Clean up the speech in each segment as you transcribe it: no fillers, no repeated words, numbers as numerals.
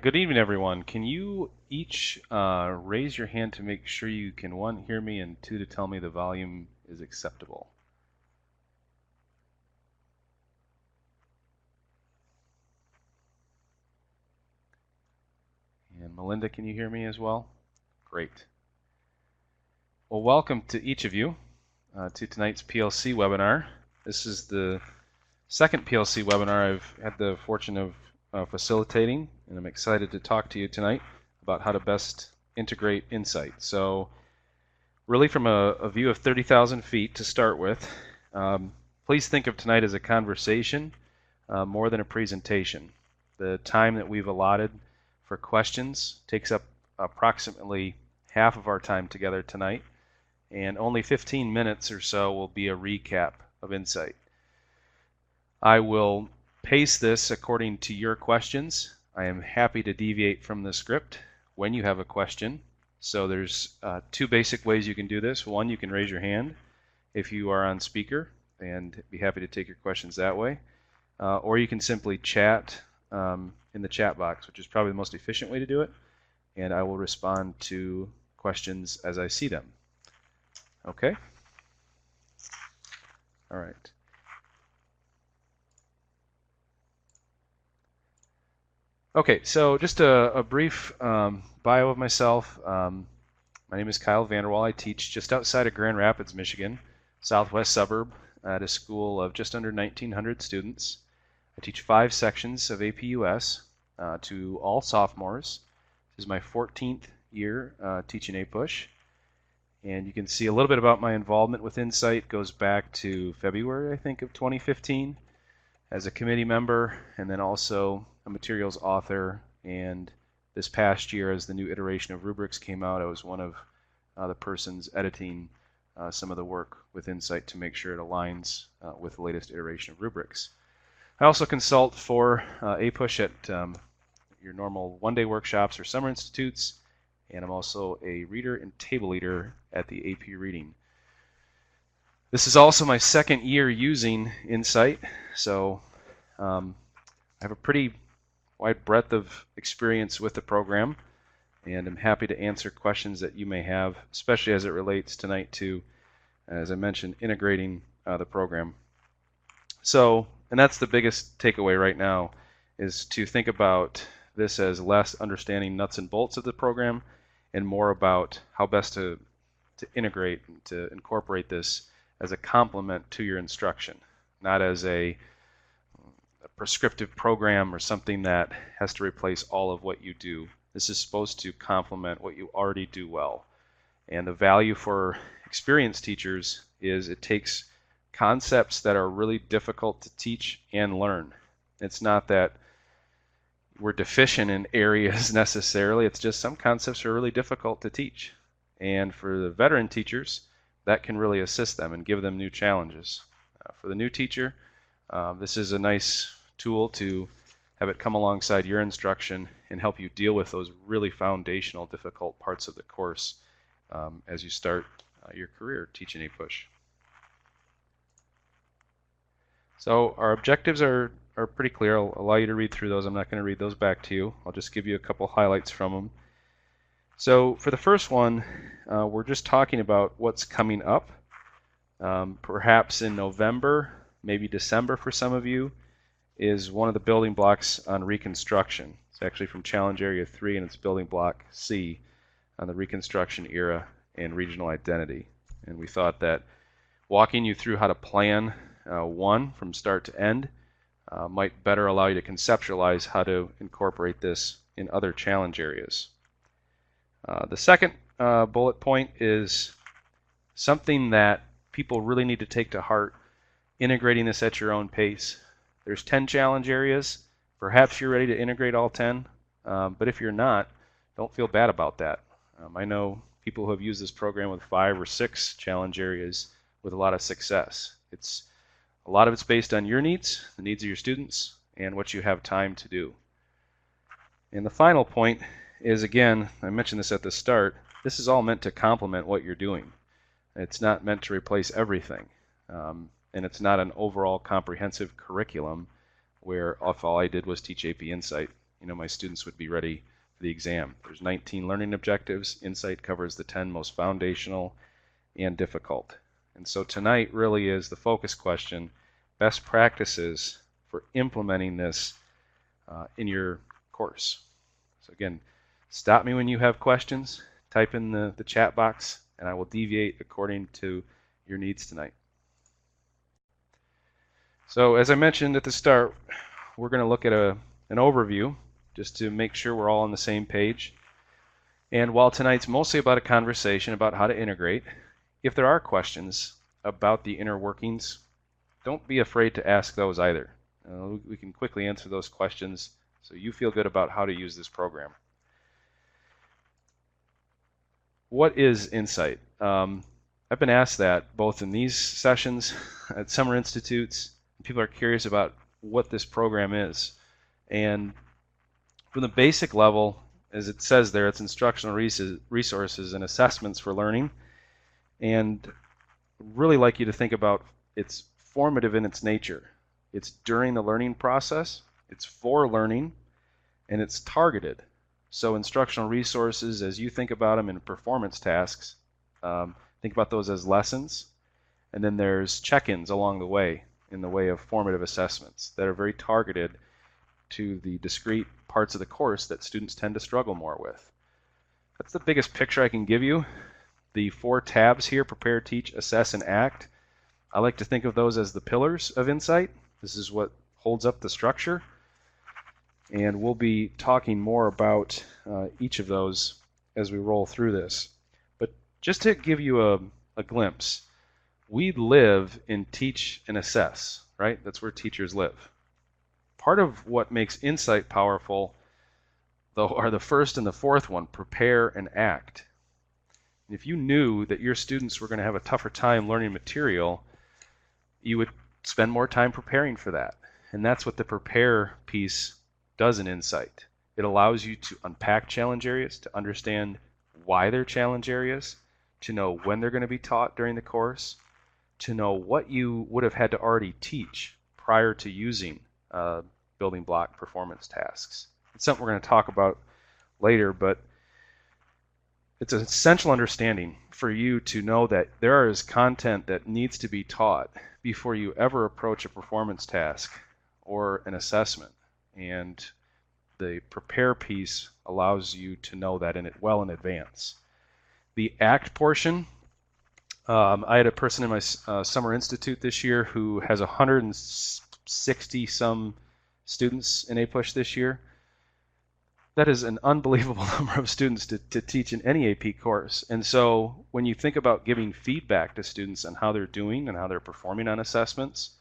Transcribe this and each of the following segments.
Good evening, everyone. Can you each raise your hand to make sure you can, one, hear me, and two, to tell me the volume is acceptable? And Melinda, can you hear me as well? Great. Well, welcome to each of you to tonight's PLC webinar. This is the second PLC webinar I've had the fortune of facilitating, and I'm excited to talk to you tonight about how to best integrate Insight. So really from a view of 30,000 feet to start with, please think of tonight as a conversation more than a presentation. The time that we've allotted for questions takes up approximately half of our time together tonight, and only 15 minutes or so will be a recap of Insight. I will pace this according to your questions. I am happy to deviate from the script when you have a question. So there's two basic ways you can do this. One, you can raise your hand if you are on speaker, and be happy to take your questions that way. Or you can simply chat in the chat box, which is probably the most efficient way to do it, and I will respond to questions as I see them. Okay? All right. Okay, so just a brief bio of myself. My name is Kyle Vanderwall. I teach just outside of Grand Rapids, Michigan, southwest suburb, at a school of just under 1,900 students. I teach 5 sections of APUS to all sophomores. This is my 14th year teaching APUSH. And you can see a little bit about my involvement with Insight. Goes back to February, I think, of 2015 as a committee member, and then also a materials author. And this past year, as the new iteration of rubrics came out, I was one of the persons editing some of the work with Insight to make sure it aligns with the latest iteration of rubrics. I also consult for APUSH at your normal one-day workshops or summer institutes, and I'm also a reader and table leader at the AP Reading. This is also my second year using Insight, so I have a pretty wide breadth of experience with the program, and I'm happy to answer questions that you may have, especially as it relates tonight to, as I mentioned, integrating the program. So, and that's the biggest takeaway right now, is to think about this as less understanding nuts and bolts of the program and more about how best to integrate, to incorporate this as a complement to your instruction, not as a prescriptive program or something that has to replace all of what you do. This is supposed to complement what you already do well. And the value for experienced teachers is it takes concepts that are really difficult to teach and learn. It's not that we're deficient in areas necessarily, it's just some concepts are really difficult to teach. And for the veteran teachers, that can really assist them and give them new challenges. For the new teacher, this is a nice tool to have it come alongside your instruction and help you deal with those really foundational, difficult parts of the course as you start your career teaching APUSH. So our objectives are pretty clear. I'll allow you to read through those. I'm not going to read those back to you. I'll just give you a couple highlights from them. So for the first one, we're just talking about what's coming up. Perhaps in November, maybe December for some of you, is one of the building blocks on Reconstruction. It's actually from Challenge Area 3, and it's building block C on the Reconstruction era and regional identity. And we thought that walking you through how to plan one from start to end might better allow you to conceptualize how to incorporate this in other challenge areas. The second bullet point is something that people really need to take to heart, integrating this at your own pace. There's 10 challenge areas. Perhaps you're ready to integrate all 10, but if you're not, don't feel bad about that. I know people who have used this program with 5 or 6 challenge areas with a lot of success. A lot of it's based on your needs, the needs of your students, and what you have time to do. And the final point is, again, I mentioned this at the start, this is all meant to complement what you're doing. It's not meant to replace everything. And it's not an overall comprehensive curriculum where if all I did was teach AP Insight, my students would be ready for the exam. There's 19 learning objectives. Insight covers the 10 most foundational and difficult. And so tonight really is the focus question, best practices for implementing this in your course. So again, stop me when you have questions, type in the chat box, and I will deviate according to your needs tonight. So as I mentioned at the start, we're going to look at an overview just to make sure we're all on the same page. And while tonight's mostly about a conversation about how to integrate, if there are questions about the inner workings, don't be afraid to ask those either. We can quickly answer those questions so you feel good about how to use this program. What is Insight? I've been asked that both in these sessions at Summer Institutes. People are curious about what this program is. And from the basic level, as it says there, it's instructional resources and assessments for learning. And really like you to think about it's formative in its nature. It's during the learning process, it's for learning, and it's targeted. So instructional resources, as you think about them in performance tasks, think about those as lessons. And then there's check-ins along the way in the way of formative assessments that are very targeted to the discrete parts of the course that students tend to struggle more with. That's the biggest picture I can give you. The 4 tabs here, prepare, teach, assess, and act. I like to think of those as the pillars of Insight. This is what holds up the structure. And we'll be talking more about each of those as we roll through this. But just to give you a glimpse, we live in teach and assess, right? That's where teachers live. Part of what makes Insight powerful, though, are the first and the fourth one, prepare and act. If you knew that your students were going to have a tougher time learning material, you would spend more time preparing for that. And that's what the prepare piece does in Insight. It allows you to unpack challenge areas, to understand why they're challenge areas, to know when they're going to be taught during the course, to know what you would have had to already teach prior to using building block performance tasks. It's something we're going to talk about later, but it's an essential understanding for you to know that there is content that needs to be taught before you ever approach a performance task or an assessment. And the prepare piece allows you to know that well in advance. The act portion, I had a person in my Summer Institute this year who has 160 some students in APUSH this year. That is an unbelievable number of students to teach in any AP course. And so when you think about giving feedback to students on how they're doing and how they're performing on assessments,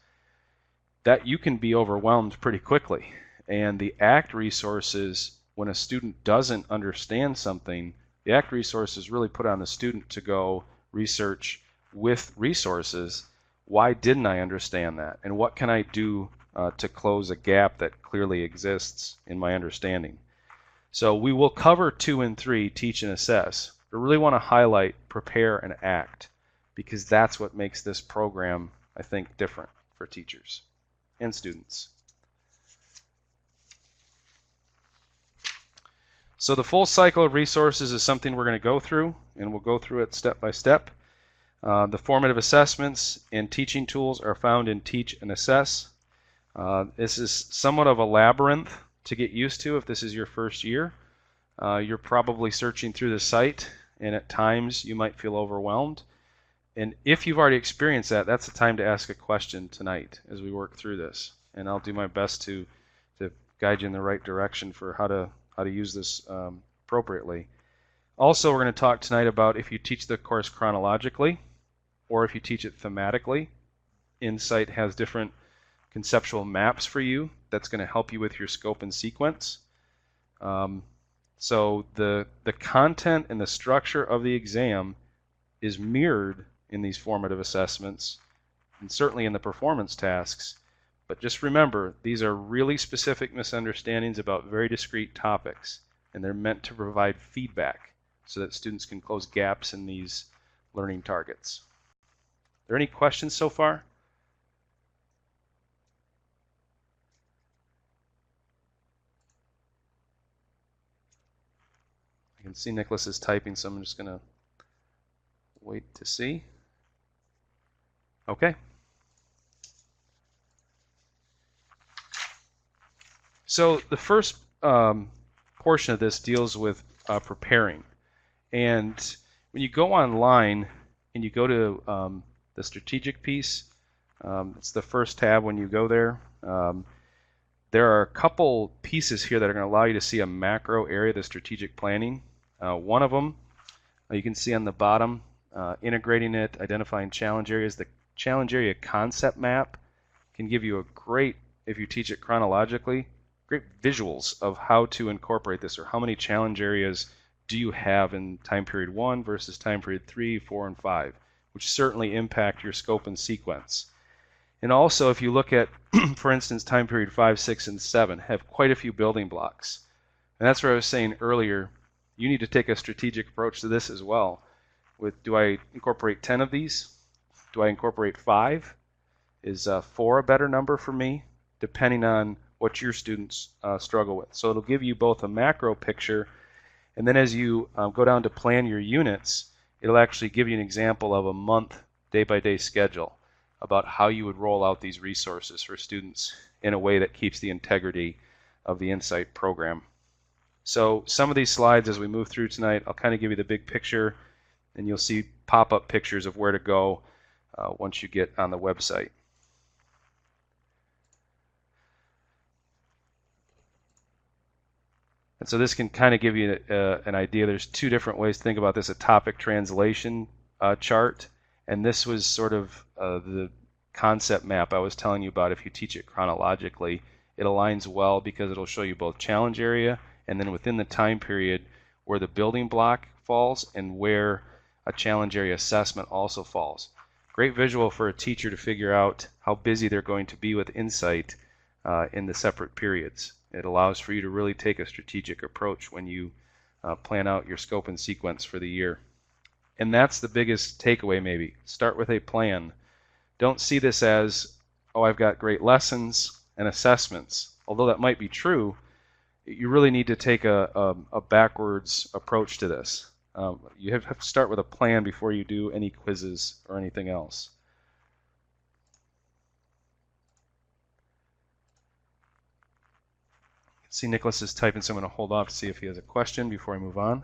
that you can be overwhelmed pretty quickly. And the ACT resources, when a student doesn't understand something, the ACT resources really put on the student to go research with resources, why didn't I understand that? And what can I do to close a gap that clearly exists in my understanding? So we will cover 2 and 3, teach and assess. I really want to highlight prepare and act because that's what makes this program, I think, different for teachers and students. So the full cycle of resources is something we're going to go through, and we'll go through it step by step. The formative assessments and teaching tools are found in teach and assess. This is somewhat of a labyrinth to get used to if this is your first year. You're probably searching through the site, and at times you might feel overwhelmed. And if you've already experienced that, that's the time to ask a question tonight as we work through this. And I'll do my best to guide you in the right direction for how to use this appropriately. Also, we're going to talk tonight about if you teach the course chronologically or if you teach it thematically. Insight has different conceptual maps for you that's going to help you with your scope and sequence. So the content and the structure of the exam is mirrored in these formative assessments and certainly in the performance tasks. But just remember, these are really specific misunderstandings about very discrete topics, and they're meant to provide feedback so that students can close gaps in these learning targets. Are there any questions so far? can see Nicholas is typing, so I'm just going to wait to see. Okay. So the first portion of this deals with preparing. And when you go online and you go to the strategic piece, it's the first tab when you go there. There are a couple pieces here that are going to allow you to see a macro area of the strategic planning. One of them, you can see on the bottom, integrating it, identifying challenge areas. The challenge area concept map can give you a great, if you teach it chronologically, great visuals of how to incorporate this, or how many challenge areas do you have in time period 1 versus time period 3, 4, and 5, which certainly impact your scope and sequence. And also, if you look at, for instance, time period 5, 6, and 7, have quite a few building blocks. And that's where I was saying earlier, you need to take a strategic approach to this as well. With, do I incorporate 10 of these? Do I incorporate 5? Is 4 a better number for me? Depending on what your students struggle with. So it'll give you both a macro picture, and then as you go down to plan your units, it'll actually give you an example of a month, day-by-day schedule about how you would roll out these resources for students in a way that keeps the integrity of the Insight program. So some of these slides as we move through tonight, I'll kind of give you the big picture, and you'll see pop-up pictures of where to go once you get on the website. And so this can kind of give you an idea. There's two different ways to think about this: a topic translation chart, and this was sort of the concept map I was telling you about. If you teach it chronologically, it aligns well because it'll show you both challenge area and then within the time period where the building block falls and where a challenge area assessment also falls. Great visual for a teacher to figure out how busy they're going to be with Insight in the separate periods. It allows for you to really take a strategic approach when you plan out your scope and sequence for the year. And that's the biggest takeaway maybe. Start with a plan. Don't see this as, oh, I've got great lessons and assessments. Although that might be true, you really need to take a backwards approach to this. You have to start with a plan before you do any quizzes or anything else. See, Nicholas is typing, so I'm going to hold off to see if he has a question before I move on.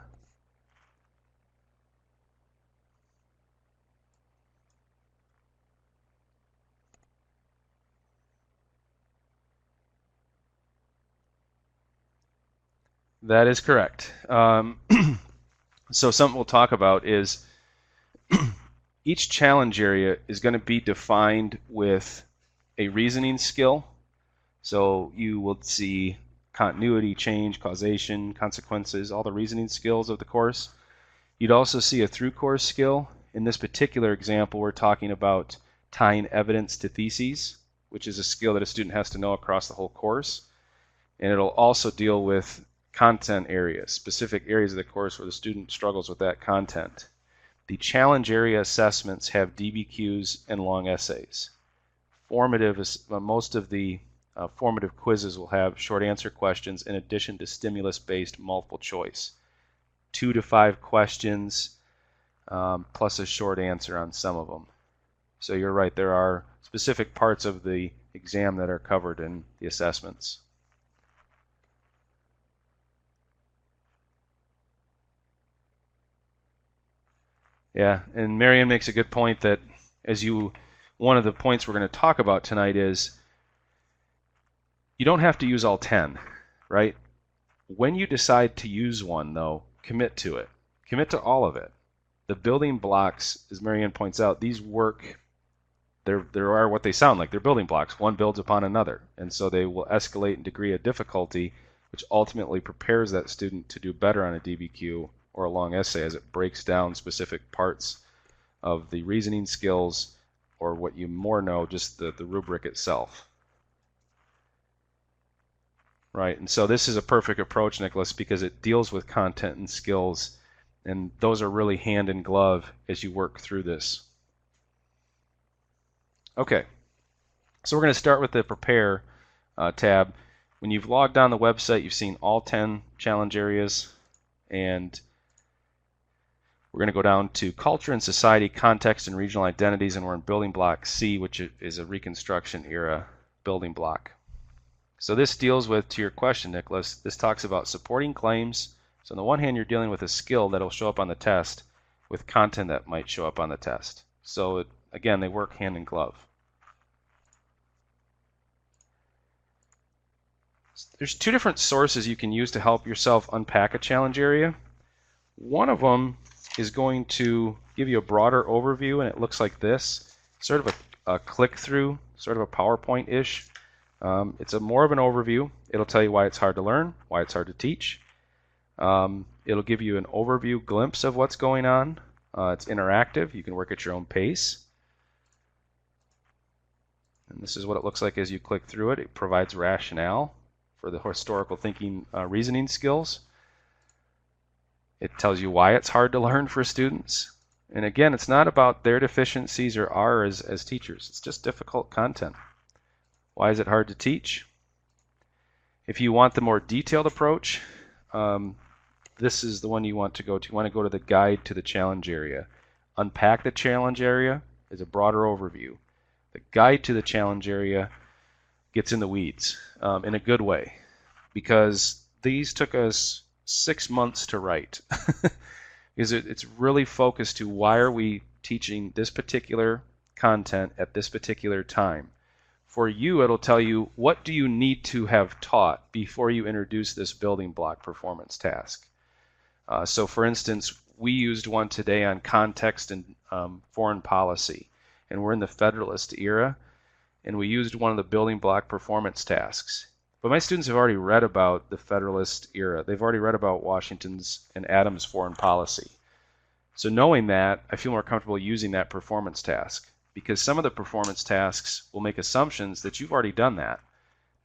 That is correct. So something we'll talk about is each challenge area is going to be defined with a reasoning skill. So you will see continuity, change, causation, consequences, all the reasoning skills of the course. You'd also see a through course skill. In this particular example, we're talking about tying evidence to theses, which is a skill that a student has to know across the whole course. And it'll also deal with content areas, specific areas of the course where the student struggles with that content. The challenge area assessments have DBQs and long essays. Most of the formative quizzes will have short answer questions in addition to stimulus-based multiple choice. 2 to 5 questions plus a short answer on some of them. So you're right, there are specific parts of the exam that are covered in the assessments. Yeah, and Marianne makes a good point that one of the points we're going to talk about tonight is you don't have to use all 10, right? When you decide to use one, though, commit to it. Commit to all of it. The building blocks, as Marianne points out, these work, there are what they sound like. They're building blocks. One builds upon another. And so they will escalate in degree of difficulty, which ultimately prepares that student to do better on a DBQ or a long essay as it breaks down specific parts of the reasoning skills, or what you more know, just the rubric itself. Right, and so this is a perfect approach, Nicholas, because it deals with content and skills, and those are really hand in glove as you work through this. Okay, so we're going to start with the Prepare tab. When you've logged on the website, you've seen all 10 challenge areas, and We're going to go down to culture and society, context and regional identities, and we're in building block C, which is a Reconstruction era building block. So this deals with, to your question, Nicholas, this talks about supporting claims. So on the one hand, you're dealing with a skill that'll show up on the test with content that might show up on the test. So again, they work hand in glove. There's two different sources you can use to help yourself unpack a challenge area. One of them is going to give you a broader overview, and it looks like this, sort of a click-through, sort of a PowerPoint-ish. It's more of an overview. It'll tell you why it's hard to learn, why it's hard to teach. It'll give you an overview glimpse of what's going on. It's interactive. You can work at your own pace. And this is what it looks like as you click through it. It provides rationale for the historical thinking reasoning skills. It tells you why it's hard to learn for students. And again, it's not about their deficiencies or ours as teachers. It's just difficult content. Why is it hard to teach? If you want the more detailed approach, this is the one you want to go to. You want to go to the guide to the challenge area. Unpack the challenge area is a broader overview. The guide to the challenge area gets in the weeds in a good way, because these took us 6 months to write. Because it's really focused to why are we teaching this particular content at this particular time. For you, it'll tell you what do you need to have taught before you introduce this building block performance task. So for instance, we used one today on context and foreign policy, and we're in the Federalist era, and we used one of the building block performance tasks. But my students have already read about the Federalist era. They've already read about Washington's and Adams' foreign policy. So knowing that, I feel more comfortable using that performance task, because some of the performance tasks will make assumptions that you've already done that.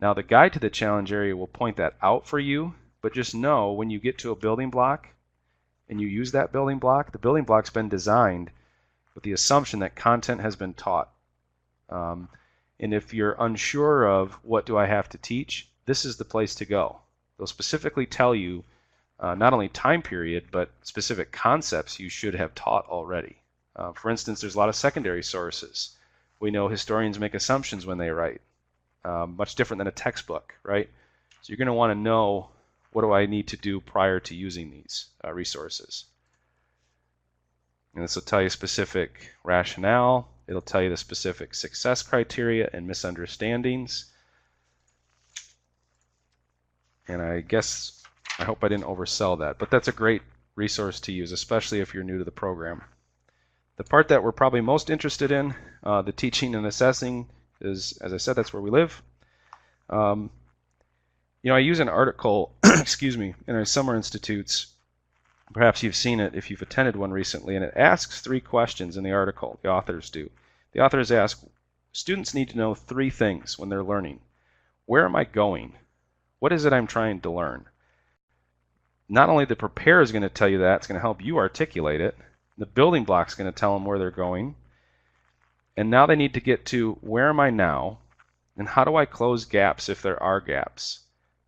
Now the guide to the challenge area will point that out for you, but just know when you get to a building block and you use that building block, the building block's been designed with the assumption that content has been taught. And if you're unsure of what do I have to teach, this is the place to go. They'll specifically tell you not only time period, but specific concepts you should have taught already. For instance, there's a lot of secondary sources. We know historians make assumptions when they write, much different than a textbook, right? So you're going to want to know, what do I need to do prior to using these resources? And this will tell you specific rationale. It'll tell you the specific success criteria and misunderstandings. And I hope I didn't oversell that, but that's a great resource to use, especially if you're new to the program. The part that we're probably most interested in, the teaching and assessing, is, as I said, that's where we live. I use an article, excuse me, in our summer institutes. Perhaps you've seen it if you've attended one recently, and it asks 3 questions in the article, the authors do. The authors ask, students need to know 3 things when they're learning. Where am I going? What is it I'm trying to learn? Not only the preparer is going to tell you that, it's going to help you articulate it. The building block's going to tell them where they're going. And now they need to get to, where am I now? And how do I close gaps if there are gaps?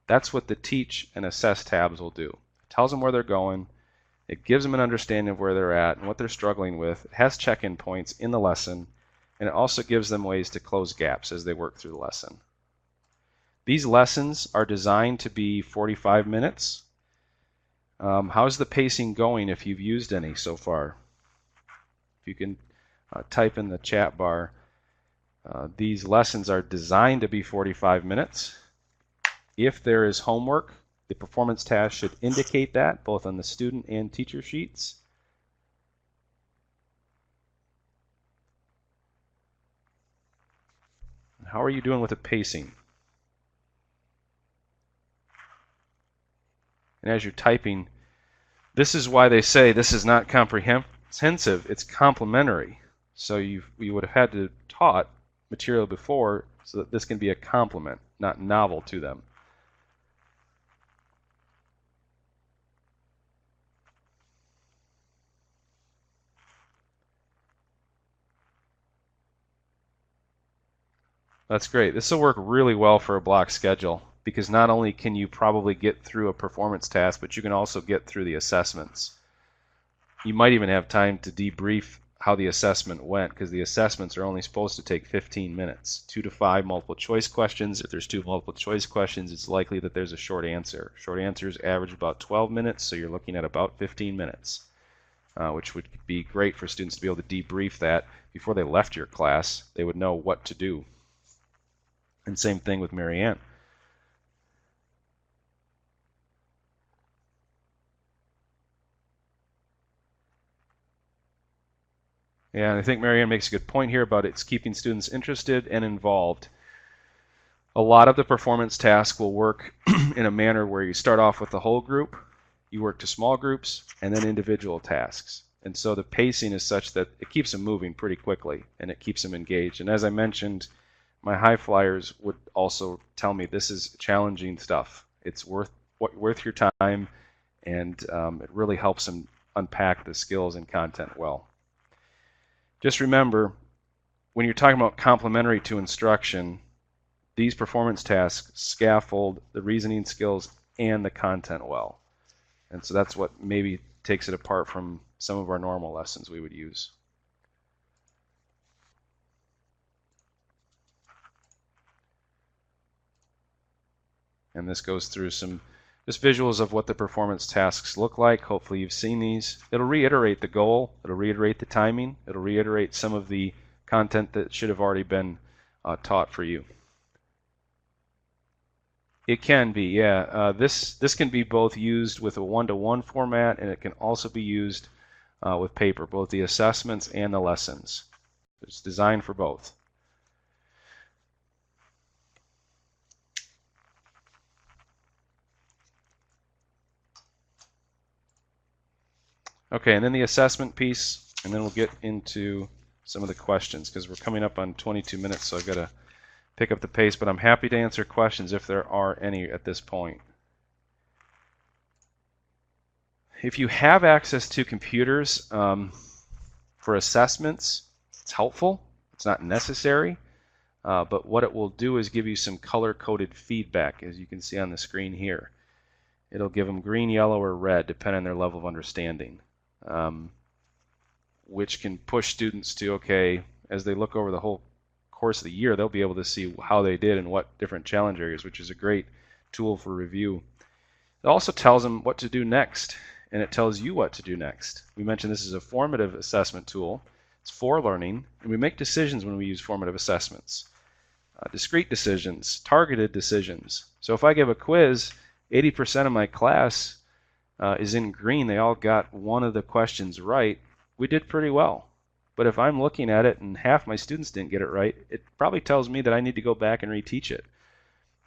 That's what the teach and assess tabs will do. It tells them where they're going. It gives them an understanding of where they're at and what they're struggling with. It has check-in points in the lesson, and it also gives them ways to close gaps as they work through the lesson. These lessons are designed to be 45 minutes. How's the pacing going if you've used any so far? If you can type in the chat bar, these lessons are designed to be 45 minutes. If there is homework, the performance task should indicate that, both on the student and teacher sheets. How are you doing with the pacing? And as you're typing, this is why they say this is not comprehensive, it's complementary. So you would have had to taught material before so that this can be a complement, not novel to them. That's great. This will work really well for a block schedule, because not only can you probably get through a performance task, but you can also get through the assessments. you might even have time to debrief how the assessment went, because the assessments are only supposed to take 15 minutes. 2 to 5 multiple choice questions. If there's 2 multiple choice questions, it's likely that there's a short answer. Short answers average about 12 minutes, so you're looking at about 15 minutes, which would be great for students to be able to debrief that before they left your class. They would know what to do. And same thing with Marianne. Yeah, and I think Marianne makes a good point here about it's keeping students interested and involved. A lot of the performance tasks will work in a manner where you start off with the whole group, you work to small groups, and then individual tasks. And so the pacing is such that it keeps them moving pretty quickly, and it keeps them engaged. And as I mentioned, my high flyers would also tell me this is challenging stuff. It's worth your time, and it really helps them unpack the skills and content well. Just remember, when you're talking about complementary to instruction, these performance tasks scaffold the reasoning skills and the content well. And so that's what maybe takes it apart from some of our normal lessons we would use. And this goes through some just visuals of what the performance tasks look like. Hopefully you've seen these. It'll reiterate the goal. It'll reiterate the timing. It'll reiterate some of the content that should have already been taught for you. It can be, yeah. This can be both used with a one-to-one format, and it can also be used with paper, both the assessments and the lessons. It's designed for both. Okay, and then the assessment piece, and then we'll get into some of the questions, because we're coming up on 22 minutes, so I've got to pick up the pace, but I'm happy to answer questions if there are any at this point. If you have access to computers for assessments, it's helpful. It's not necessary, but what it will do is give you some color-coded feedback, as you can see on the screen here. It'll give them green, yellow, or red, depending on their level of understanding, which can push students to, okay, as they look over the whole course of the year, they'll be able to see how they did in what different challenge areas, which is a great tool for review. It also tells them what to do next, and it tells you what to do next. We mentioned this is a formative assessment tool. It's for learning, and we make decisions when we use formative assessments. Discrete decisions, targeted decisions. So if I give a quiz, 80% of my class is in green. They all got one of the questions right. We did pretty well. But if I'm looking at it and half my students didn't get it right, it probably tells me that I need to go back and reteach it.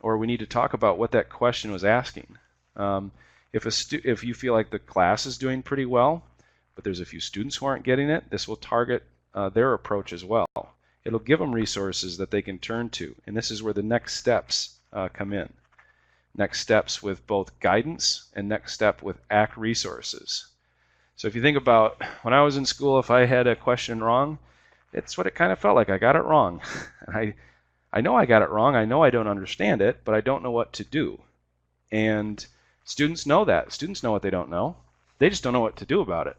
Or we need to talk about what that question was asking. If you feel like the class is doing pretty well, but there's a few students who aren't getting it, this will target their approach as well. It'll give them resources that they can turn to, and this is where the next steps come in. Next steps with both guidance and next step with ACT resources. So if you think about when I was in school, if I had a question wrong, it's what it kind of felt like. I got it wrong. I know I got it wrong. I know I don't understand it, but I don't know what to do. And students know that. Students know what they don't know. They just don't know what to do about it.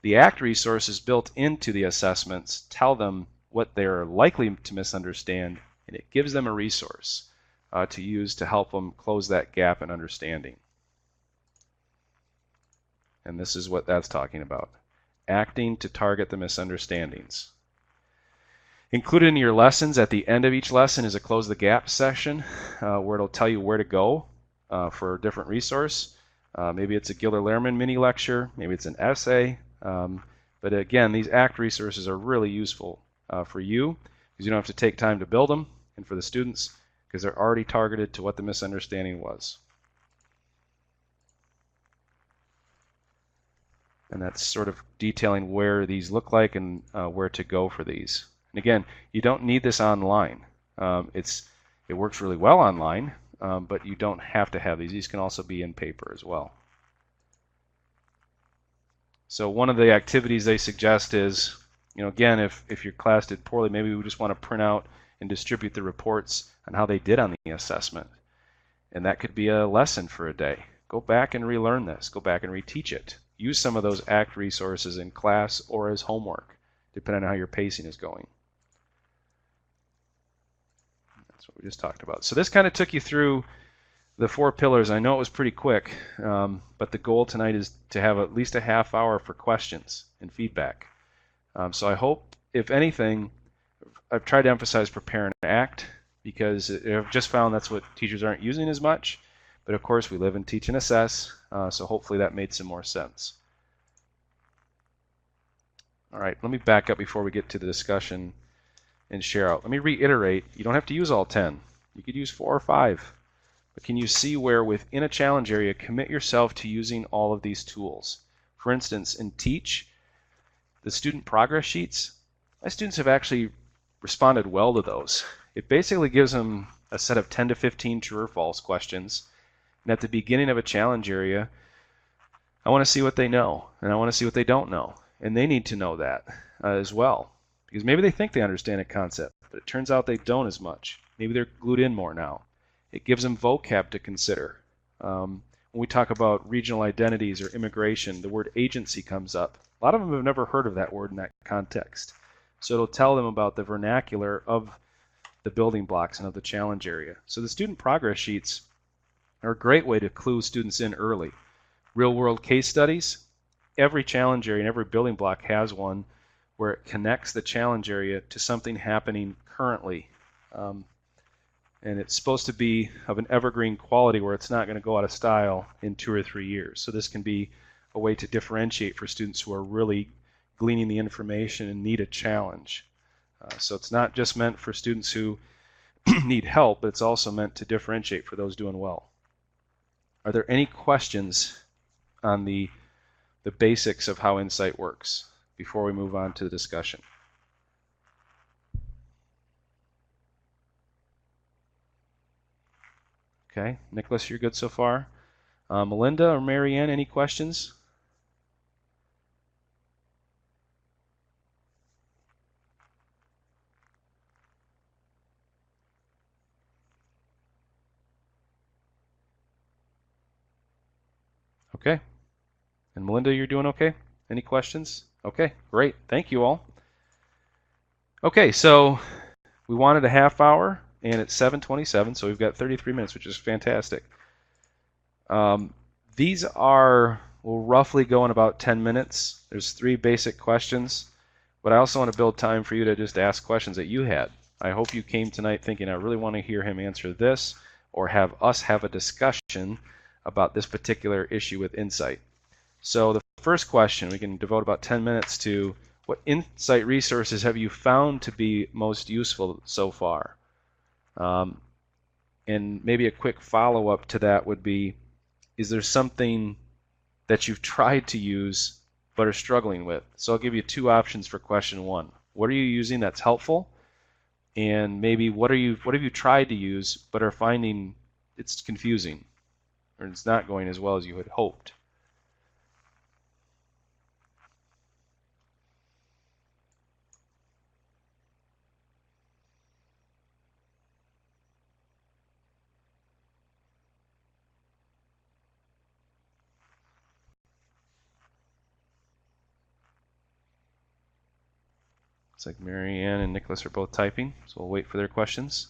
The ACT resources built into the assessments tell them what they're likely to misunderstand, and it gives them a resource to use to help them close that gap in understanding. And this is what that's talking about. Acting to target the misunderstandings. Included in your lessons at the end of each lesson is a Close the Gap section where it'll tell you where to go for a different resource. Maybe it's a Giller-Lehrman mini lecture, maybe it's an essay. But again, these ACT resources are really useful for you because you don't have to take time to build them, and for the students because they're already targeted to what the misunderstanding was. And that's sort of detailing where these look like and where to go for these. And again, you don't need this online. It works really well online, but you don't have to have these. These can also be in paper as well. So one of the activities they suggest is, again, if your class did poorly, maybe we just want to print out and distribute the reports on how they did on the assessment. And that could be a lesson for a day. Go back and relearn this. Go back and reteach it. use some of those ACT resources in class or as homework, depending on how your pacing is going. That's what we just talked about. So this kind of took you through the 4 pillars. I know it was pretty quick, but the goal tonight is to have at least a half hour for questions and feedback. So I hope, if anything, I've tried to emphasize prepare and act, because I've just found that's what teachers aren't using as much. But of course, we live and teach and assess, so hopefully that made some more sense. All right, let me back up before we get to the discussion and share out. Let me reiterate, you don't have to use all 10. You could use 4 or 5. But can you see where within a challenge area, commit yourself to using all of these tools? For instance, in Teach, the student progress sheets, my students have actually responded well to those. It basically gives them a set of 10 to 15 true or false questions. And at the beginning of a challenge area, I want to see what they know, and I want to see what they don't know. And they need to know that as well. Because maybe they think they understand a concept, but it turns out they don't as much. Maybe they're glued in more now. It gives them vocab to consider. When we talk about regional identities or immigration, the word agency comes up. A lot of them have never heard of that word in that context. So it'll tell them about the vernacular of the building blocks and of the challenge area. So the student progress sheets are a great way to clue students in early. Real-world case studies, every challenge area and every building block has one where it connects the challenge area to something happening currently. And it's supposed to be of an evergreen quality where it's not going to go out of style in 2 or 3 years. So this can be a way to differentiate for students who are really gleaning the information and need a challenge. So it's not just meant for students who need help, but it's also meant to differentiate for those doing well. Are there any questions on the basics of how Insight works before we move on to the discussion? Okay, Nicholas, you're good so far. Melinda or Marianne, any questions? Okay. And Melinda, you're doing okay? Any questions? Okay, great. Thank you all. Okay, so we wanted a half hour, and it's 7:27, so we've got 33 minutes, which is fantastic. These will roughly go in about 10 minutes. There's 3 basic questions, but I also want to build time for you to just ask questions that you had. I hope you came tonight thinking, I really want to hear him answer this, or have us have a discussion about this particular issue with Insight. So the first question, we can devote about 10 minutes to: what Insight resources have you found to be most useful so far? And maybe a quick follow-up to that would be, is there something that you've tried to use but are struggling with? So I'll give you 2 options for question 1. What are you using that's helpful? And maybe what have you tried to use but are finding it's confusing, or it's not going as well as you had hoped? Looks like Marianne and Nicholas are both typing, so we'll wait for their questions.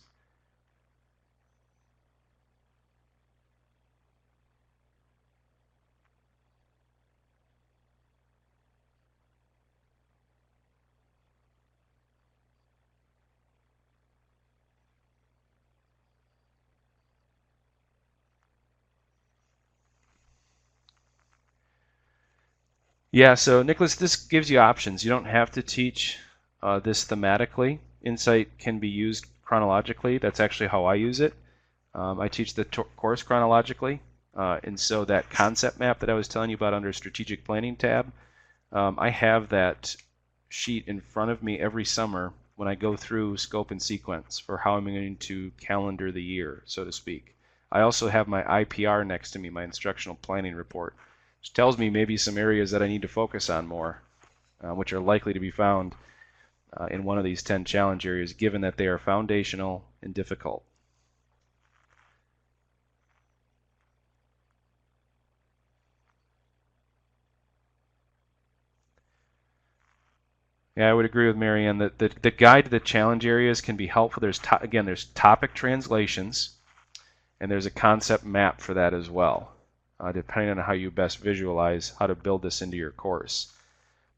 Yeah, so Nicholas, this gives you options. You don't have to teach this thematically. Insight can be used chronologically. That's actually how I use it. I teach the course chronologically, and so that concept map that I was telling you about under Strategic Planning tab, I have that sheet in front of me every summer when I go through scope and sequence for how I'm going to calendar the year, so to speak. I also have my IPR next to me, my instructional planning report, which tells me maybe some areas that I need to focus on more, which are likely to be found in one of these 10 challenge areas, given that they are foundational and difficult. Yeah, I would agree with Marianne that the guide to the challenge areas can be helpful. Again, there's topic translations, and there's a concept map for that as well, depending on how you best visualize how to build this into your course.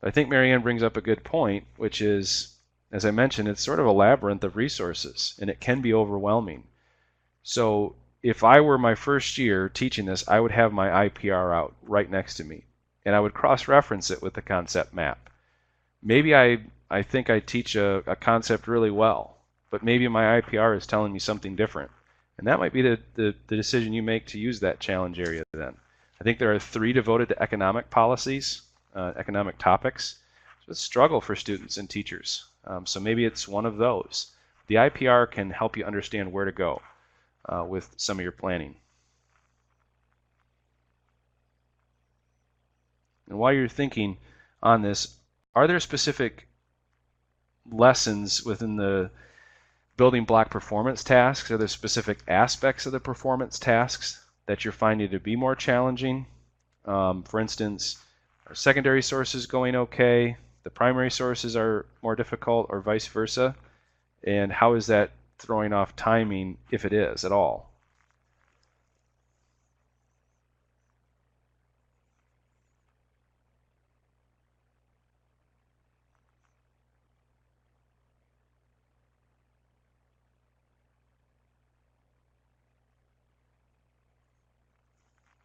But I think Marianne brings up a good point, which is, as I mentioned, it's sort of a labyrinth of resources, and it can be overwhelming. So if I were my first year teaching this, I would have my IPR out right next to me, and I would cross-reference it with the concept map. Maybe I think I teach a concept really well, but maybe my IPR is telling me something different. And that might be the decision you make to use that challenge area then. I think there are 3 devoted to economic policies, economic topics. So it's a struggle for students and teachers. So maybe it's one of those. The IPR can help you understand where to go with some of your planning. And while you're thinking on this, are there specific lessons within the building block performance tasks? Are there specific aspects of the performance tasks that you're finding to be more challenging? For instance, are secondary sources going okay? The primary sources are more difficult, or vice versa? And how is that throwing off timing, if it is at all?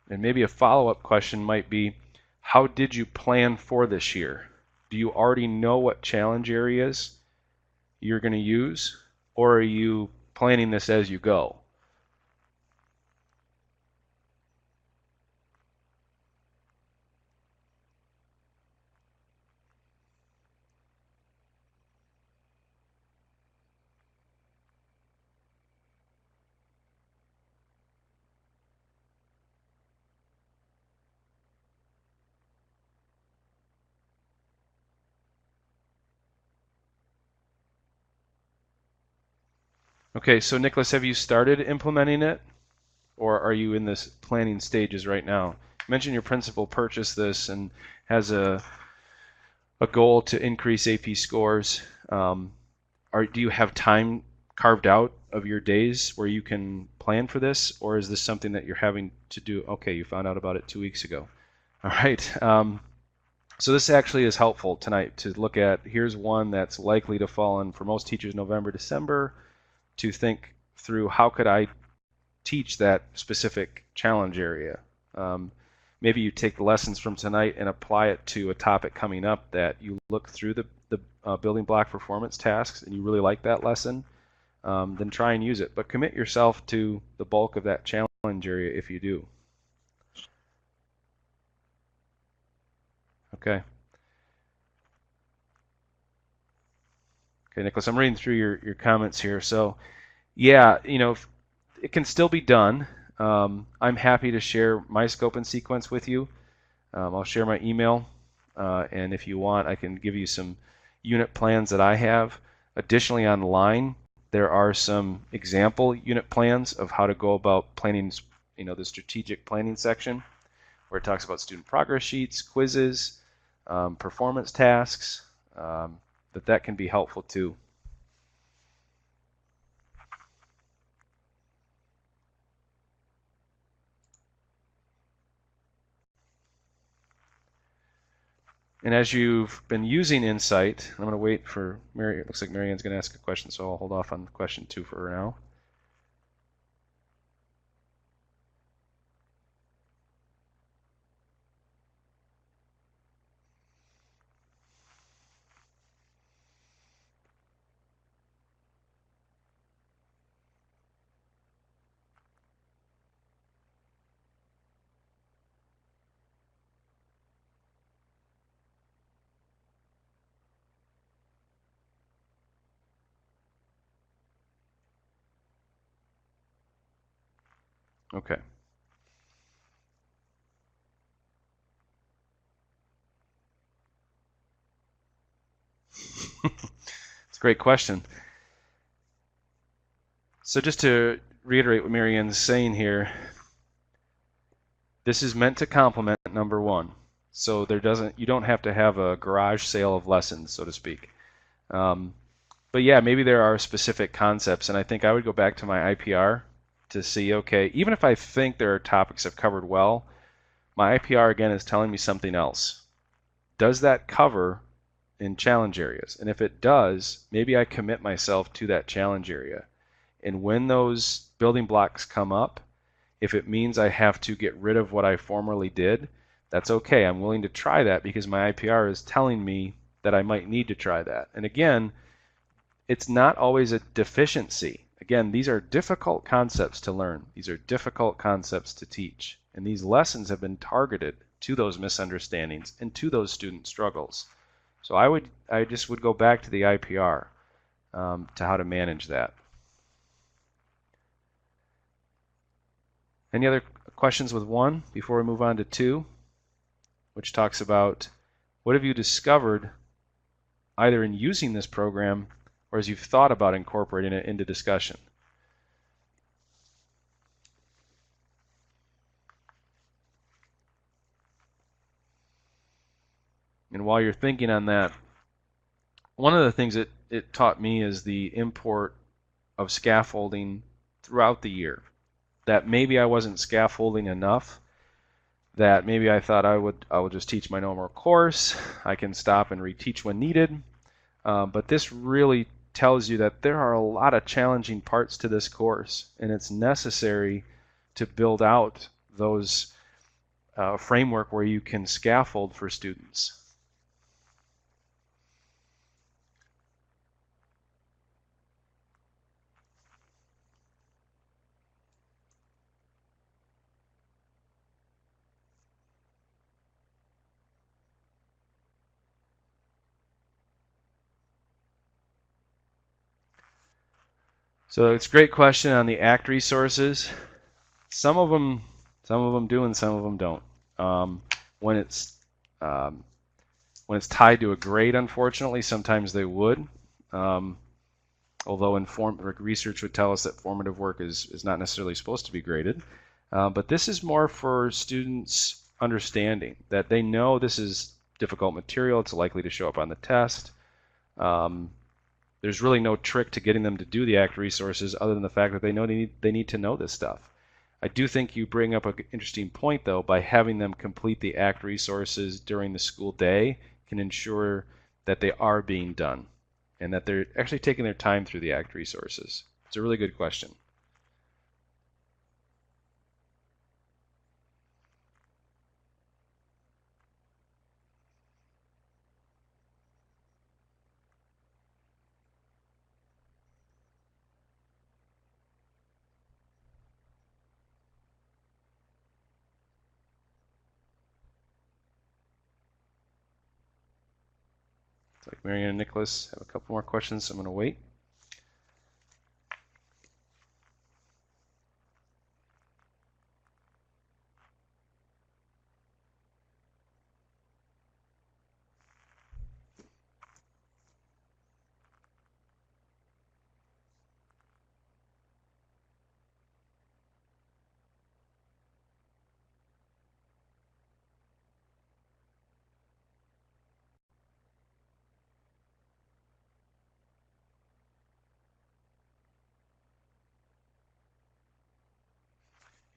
And maybe a follow-up question might be, how did you plan for this year? Do you already know what challenge areas you're going to use, or are you planning this as you go? Okay, so Nicholas, have you started implementing it, or are you in this planning stages right now? You mentioned your principal purchased this and has a goal to increase AP scores. Do you have time carved out of your days where you can plan for this, or is this something that you're having to do? Okay, you found out about it 2 weeks ago. All right. So this actually is helpful tonight to look at. Here's one that's likely to fall in for most teachers November, December, to think through how could I teach that specific challenge area. Maybe you take the lessons from tonight and apply it to a topic coming up that you look through the building block performance tasks and you really like that lesson, then try and use it. But commit yourself to the bulk of that challenge area if you do. Okay. Okay, Nicholas, I'm reading through your comments here. So, yeah, it can still be done. I'm happy to share my scope and sequence with you. I'll share my email, and if you want, I can give you some unit plans that I have. Additionally, online, there are some example unit plans of how to go about planning, the strategic planning section, where it talks about student progress sheets, quizzes, performance tasks, that can be helpful too. And as you've been using Insight, I'm going to wait for Mary. It looks like Marianne's going to ask a question, so I'll hold off on question 2 for now. Okay. It's a great question. So just to reiterate what Marianne's saying here, this is meant to complement number 1. so you don't have to have a garage sale of lessons, so to speak. Um, but yeah, maybe there are specific concepts, and I think I would go back to my IPR to see, okay, even if I think there are topics I've covered well, my IPR again is telling me something else. Does that cover in challenge areas? And if it does, maybe I commit myself to that challenge area. And when those building blocks come up, if it means I have to get rid of what I formerly did, that's okay. I'm willing to try that because my IPR is telling me that I might need to try that. And again, it's not always a deficiency. Again, these are difficult concepts to learn. These are difficult concepts to teach. And these lessons have been targeted to those misunderstandings and to those student struggles. So I just would go back to the IPR to how to manage that. Any other questions with 1 before we move on to 2, which talks about what have you discovered either in using this program or as you've thought about incorporating it into discussion? And while you're thinking on that, one of the things that it taught me is the import of scaffolding throughout the year. That maybe I wasn't scaffolding enough, that maybe I thought I would just teach my normal course. I can stop and reteach when needed. But this really tells you that there are a lot of challenging parts to this course, and it's necessary to build out those framework where you can scaffold for students. So it's a great question on the ACT resources. Some of them do, and some of them don't. When it's tied to a grade, unfortunately, sometimes they would. Although research would tell us that formative work is not necessarily supposed to be graded. But this is more for students understanding that they know this is difficult material. It's likely to show up on the test. There's really no trick to getting them to do the ACT resources other than the fact that they know they need to know this stuff. I do think you bring up an interesting point, though, by having them complete the ACT resources during the school day can ensure that they are being done and that they're actually taking their time through the ACT resources. It's a really good question. It's like Marianne and Nicholas have a couple more questions, so I'm going to wait.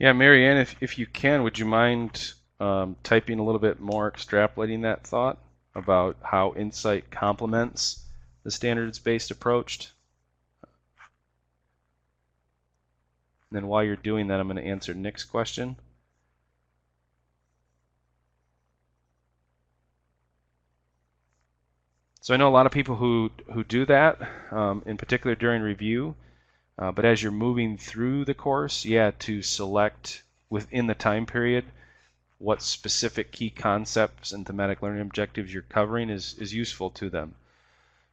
Yeah, Marianne, if you can, would you mind typing a little bit more, extrapolating that thought about how Insight complements the standards-based approach? And then while you're doing that, I'm going to answer Nick's question. So I know a lot of people who do that, in particular during review. But as you're moving through the course, yeah, to select within the time period what specific key concepts and thematic learning objectives you're covering is useful to them.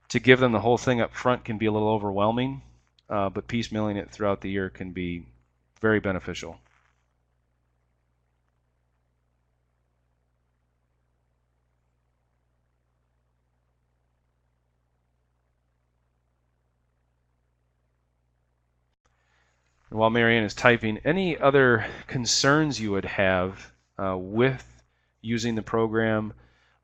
To give them the whole thing up front can be a little overwhelming, but piecemealing it throughout the year can be very beneficial. And while Marianne is typing, any other concerns you would have with using the program,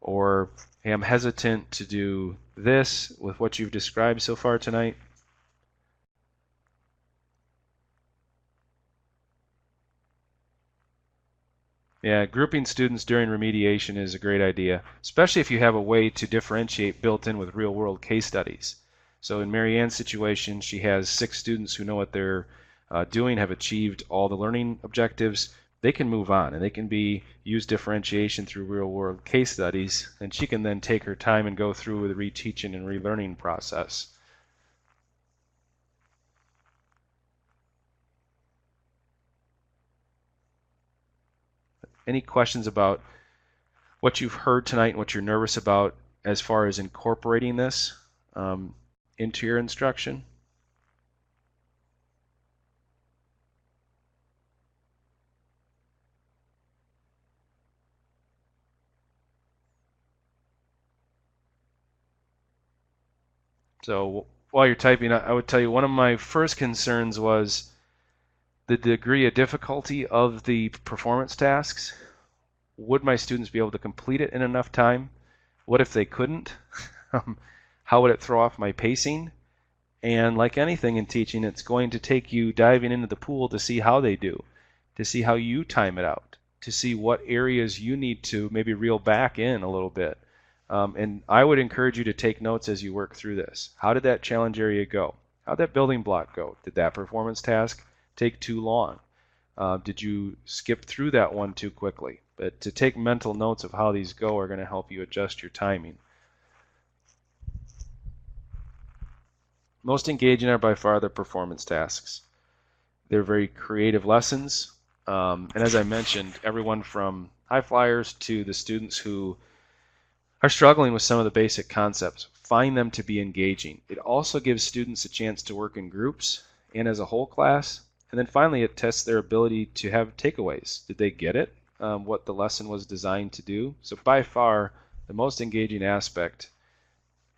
or hey, I'm hesitant to do this with what you've described so far tonight? Yeah, grouping students during remediation is a great idea, especially if you have a way to differentiate built in with real world case studies. So in Marianne's situation, she has 6 students who know what they're doing, have achieved all the learning objectives. They can move on and they can use differentiation through real world case studies, and she can then take her time and go through the reteaching and relearning process. Any questions about what you've heard tonight and what you're nervous about as far as incorporating this into your instruction? So while you're typing, I would tell you one of my first concerns was the degree of difficulty of the performance tasks. Would my students be able to complete it in enough time? What if they couldn't? How would it throw off my pacing? And like anything in teaching, it's going to take you diving into the pool to see how they do, to see how you time it out, to see what areas you need to maybe reel back in a little bit. And I would encourage you to take notes as you work through this. How did that challenge area go? How did that building block go? Did that performance task take too long? Did you skip through that one too quickly? But to take mental notes of how these go are going to help you adjust your timing. Most engaging are by far the performance tasks. They're very creative lessons. And as I mentioned, everyone from high flyers to the students who are struggling with some of the basic concepts, find them to be engaging. It also gives students a chance to work in groups and as a whole class. And then finally, it tests their ability to have takeaways. Did they get it? What the lesson was designed to do? So by far, the most engaging aspect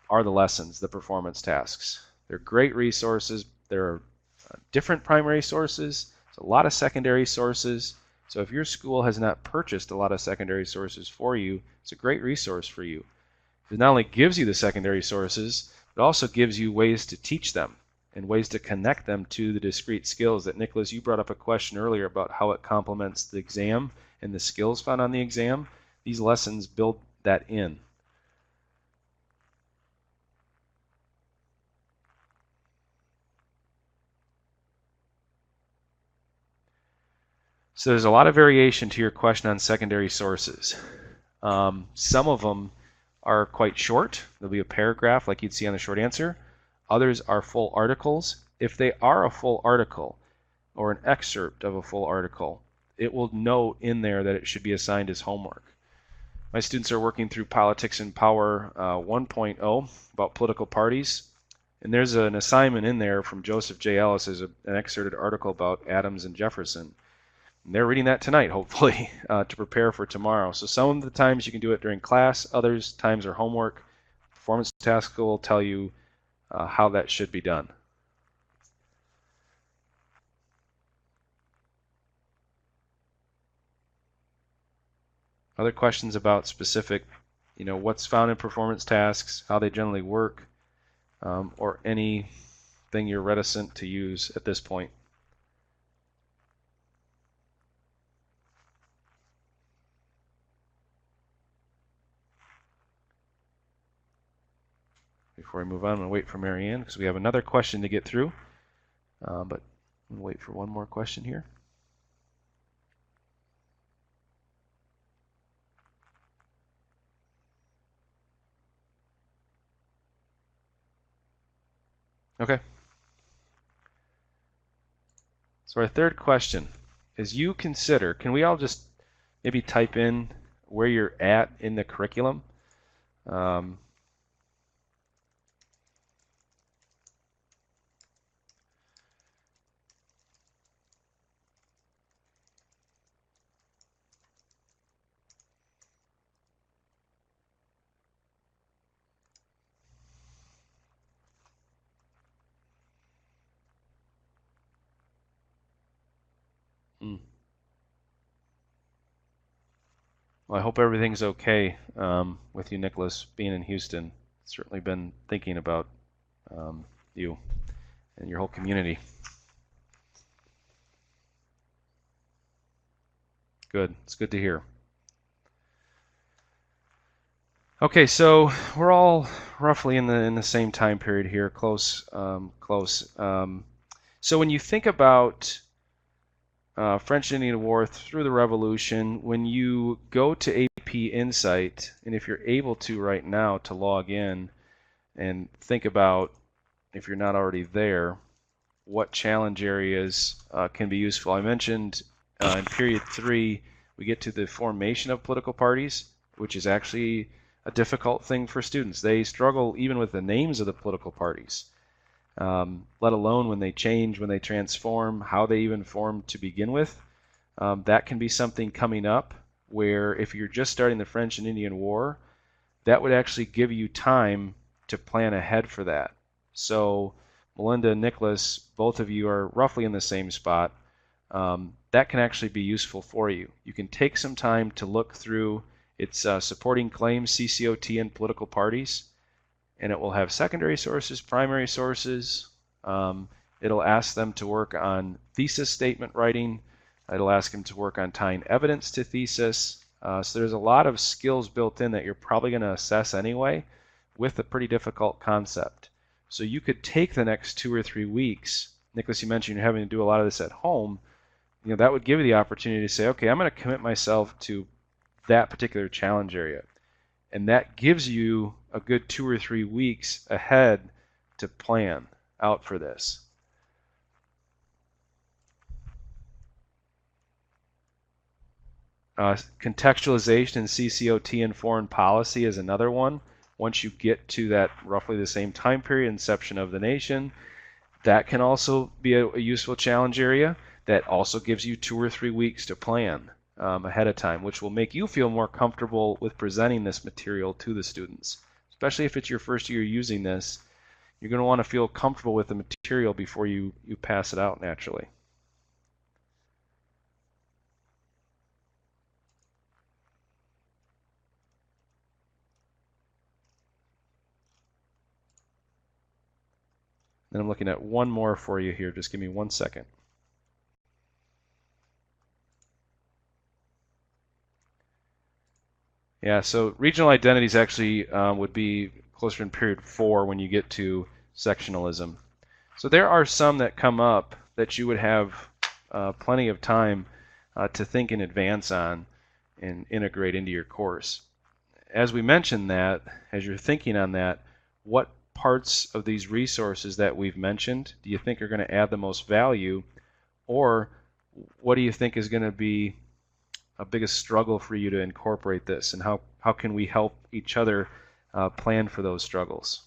are the lessons, the performance tasks. They're great resources. There are different primary sources. There's a lot of secondary sources. So if your school has not purchased a lot of secondary sources for you, it's a great resource for you. It not only gives you the secondary sources, it also gives you ways to teach them and ways to connect them to the discrete skills that Nicholas, you brought up a question earlier about how it complements the exam and the skills found on the exam. These lessons build that in. So there's a lot of variation to your question on secondary sources. Some of them are quite short. There'll be a paragraph like you'd see on the short answer. Others are full articles. If they are a full article or an excerpt of a full article, it will note in there that it should be assigned as homework. My students are working through Politics and Power 1.0 about political parties. And there's an assignment in there from Joseph J. Ellis as an excerpted article about Adams and Jefferson. And they're reading that tonight, hopefully, to prepare for tomorrow. So some of the times you can do it during class, others times are homework. Performance task will tell you how that should be done. Other questions about specific, what's found in performance tasks, how they generally work, or anything you're reticent to use at this point? Before we move on, I'm going to wait for Marianne because we have another question to get through. But I'm going to wait for one more question here. Okay. So our third question is can we all just maybe type in where you're at in the curriculum? Well, I hope everything's okay with you, Nicholas, being in Houston. Certainly been thinking about you and your whole community. Good. It's good to hear. Okay, so we're all roughly in the same time period here, close. So when you think about French and Indian War through the Revolution, when you go to AP Insight, and if you're able to right now to log in and think about, if you're not already there, what challenge areas can be useful. I mentioned in period 3 we get to the formation of political parties, which is actually a difficult thing for students. They struggle even with the names of the political parties, let alone when they change, when they transform, how they even form to begin with. That can be something coming up where if you're just starting the French and Indian War, that would actually give you time to plan ahead for that. So Melinda and Nicholas, both of you are roughly in the same spot. That can actually be useful for you. You can take some time to look through its supporting claims, CCOT, and political parties, and it will have secondary sources, primary sources. It'll ask them to work on thesis statement writing. It'll ask them to work on tying evidence to thesis. So there's a lot of skills built in that you're probably going to assess anyway with a pretty difficult concept. So you could take the next 2 or 3 weeks. Nicholas, you mentioned you're having to do a lot of this at home. That would give you the opportunity to say, okay, I'm going to commit myself to that particular challenge area. And that gives you a good 2 or 3 weeks ahead to plan out for this. Contextualization in CCOT and foreign policy is another one. Once you get to that roughly the same time period, inception of the nation, that can also be a useful challenge area. That also gives you 2 or 3 weeks to plan ahead of time, which will make you feel more comfortable with presenting this material to the students. Especially if it's your first year using this, you're going to want to feel comfortable with the material before you pass it out naturally. Then I'm looking at one more for you here. Just give me 1 second. Yeah, so regional identities actually would be closer in period 4 when you get to sectionalism. So there are some that come up that you would have plenty of time to think in advance on and integrate into your course. As we mentioned that, as you're thinking on that, what parts of these resources that we've mentioned do you think are going to add the most value, or what do you think is going to be a biggest struggle for you to incorporate this, and how can we help each other plan for those struggles?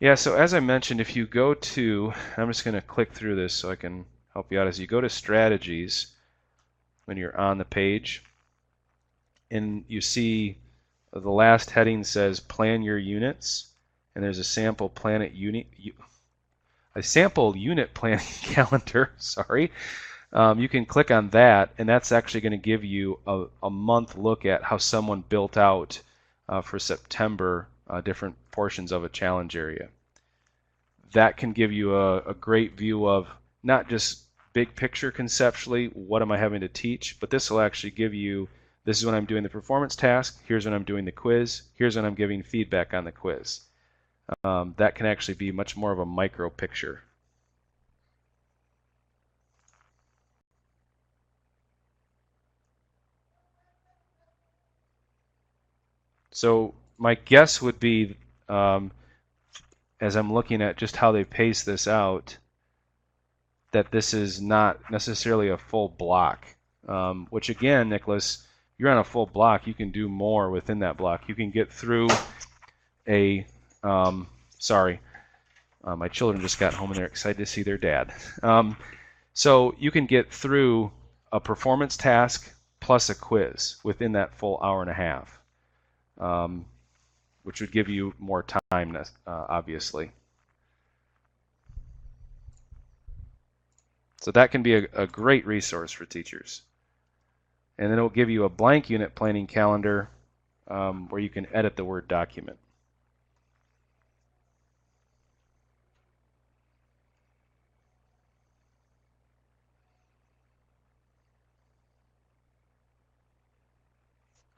Yeah, so as I mentioned, if you go to, I'm just going to click through this so I can help you out. As you go to strategies, when you're on the page, and you see the last heading says plan your units, and there's a sample unit planning calendar. Sorry. You can click on that, and that's actually going to give you a month look at how someone built out for September different portions of a challenge area. That can give you a great view of not just big picture conceptually, what am I having to teach, but this will actually give you, this is when I'm doing the performance task, here's when I'm doing the quiz, here's when I'm giving feedback on the quiz. That can actually be much more of a micro picture. So my guess would be, as I'm looking at just how they pace this out, that this is not necessarily a full block. which again, Nicholas, you're on a full block. You can do more within that block. You can get through a, sorry, my children just got home and they're excited to see their dad. So you can get through a performance task plus a quiz within that full hour and a half, which would give you more time, obviously. So that can be a great resource for teachers. And then it will give you a blank unit planning calendar where you can edit the Word document.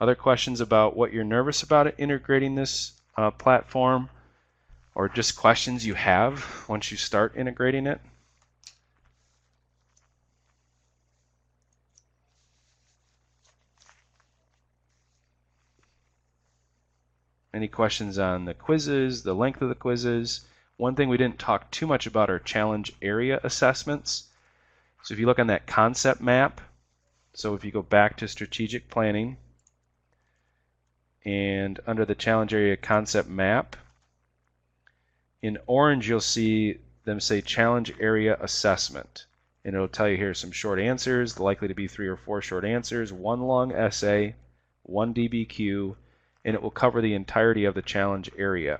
Other questions about what you're nervous about integrating this platform, or just questions you have once you start integrating it? Any questions on the quizzes, the length of the quizzes? One thing we didn't talk too much about are challenge area assessments. So if you look on that concept map, so if you go back to strategic planning, and under the challenge area concept map, in orange you'll see them say challenge area assessment. And it'll tell you here some short answers, likely to be 3 or 4 short answers, 1 long essay, 1 DBQ, and it will cover the entirety of the challenge area.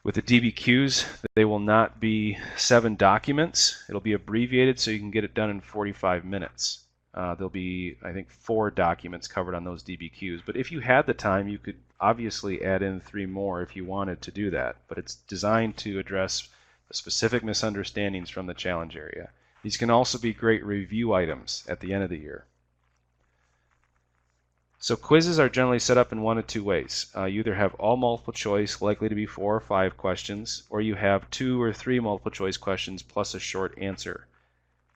With the DBQs, they will not be 7 documents. It'll be abbreviated so you can get it done in 45 minutes. There'll be, I think, 4 documents covered on those DBQs. But if you had the time, you could obviously add in 3 more if you wanted to do that. But it's designed to address specific misunderstandings from the challenge area. These can also be great review items at the end of the year. So quizzes are generally set up in 1 of 2 ways. You either have all multiple choice, likely to be 4 or 5 questions, or you have 2 or 3 multiple choice questions plus a short answer.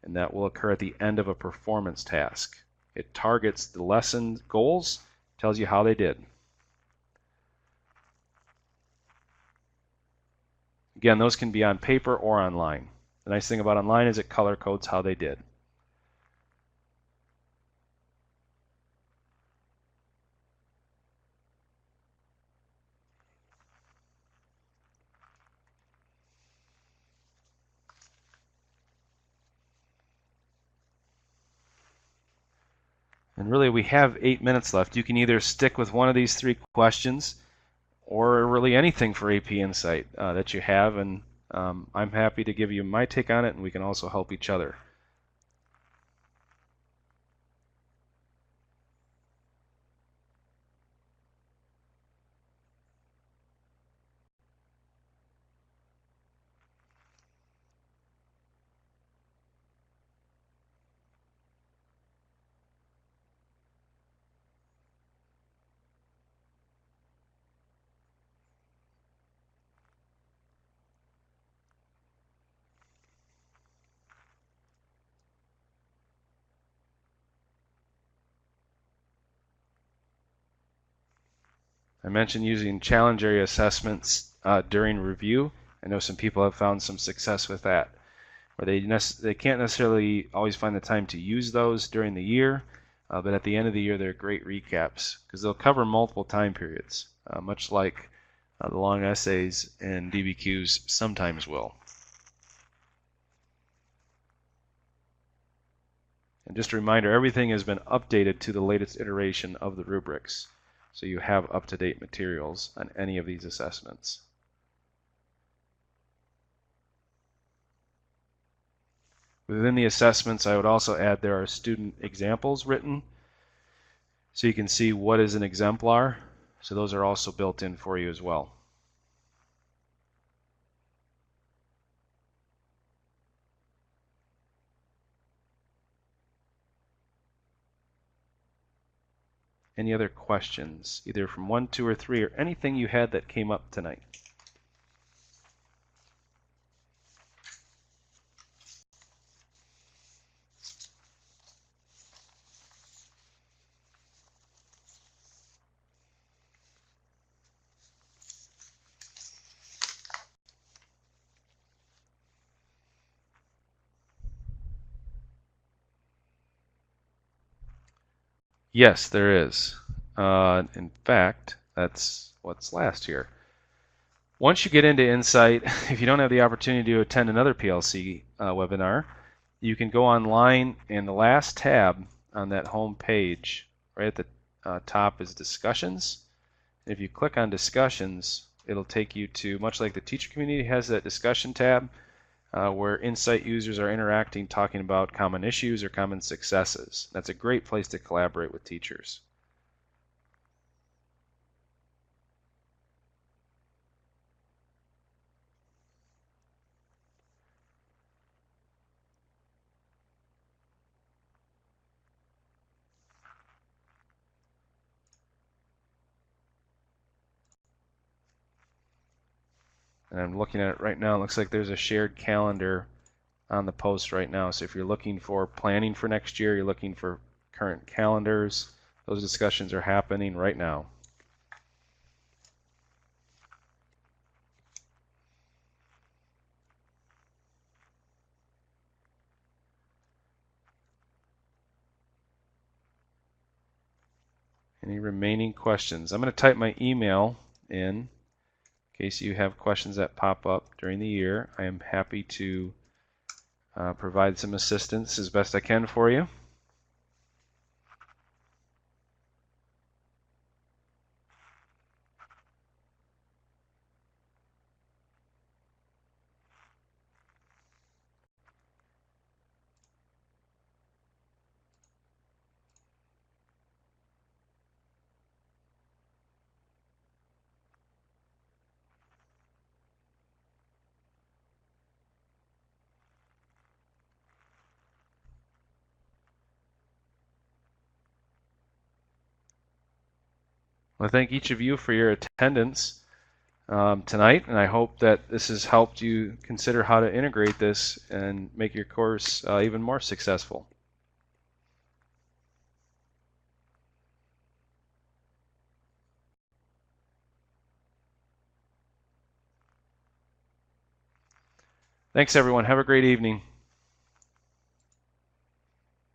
And that will occur at the end of a performance task. It targets the lesson goals, tells you how they did. Again, those can be on paper or online. The nice thing about online is it color codes how they did. And really, we have 8 minutes left. You can either stick with one of these 3 questions, or really anything for AP Insight that you have, and I'm happy to give you my take on it, and we can also help each other. I mentioned using challenge area assessments during review. I know some people have found some success with that, where they can't necessarily always find the time to use those during the year, but at the end of the year they're great recaps because they'll cover multiple time periods, much like the long essays and DBQs sometimes will. And just a reminder, everything has been updated to the latest iteration of the rubrics. So you have up-to-date materials on any of these assessments. Within the assessments, I would also add there are student examples written. So you can see what is an exemplar. So those are also built in for you as well. Any other questions, either from 1, 2, or 3, or anything you had that came up tonight? Yes, there is. In fact, that's what's last here. Once you get into Insight, if you don't have the opportunity to attend another PLC webinar, you can go online, and the last tab on that home page, right at the top, is Discussions. And if you click on Discussions, it'll take you to, much like the teacher community has that discussion tab, where Insight users are interacting, talking about common issues or common successes. That's a great place to collaborate with teachers. And I'm looking at it right now. It looks like there's a shared calendar on the post right now. So if you're looking for planning for next year, you're looking for current calendars, those discussions are happening right now. Any remaining questions? I'm going to type my email in case you have questions that pop up during the year. I am happy to provide some assistance as best I can for you. I thank each of you for your attendance tonight, and I hope that this has helped you consider how to integrate this and make your course even more successful. Thanks, everyone. Have a great evening.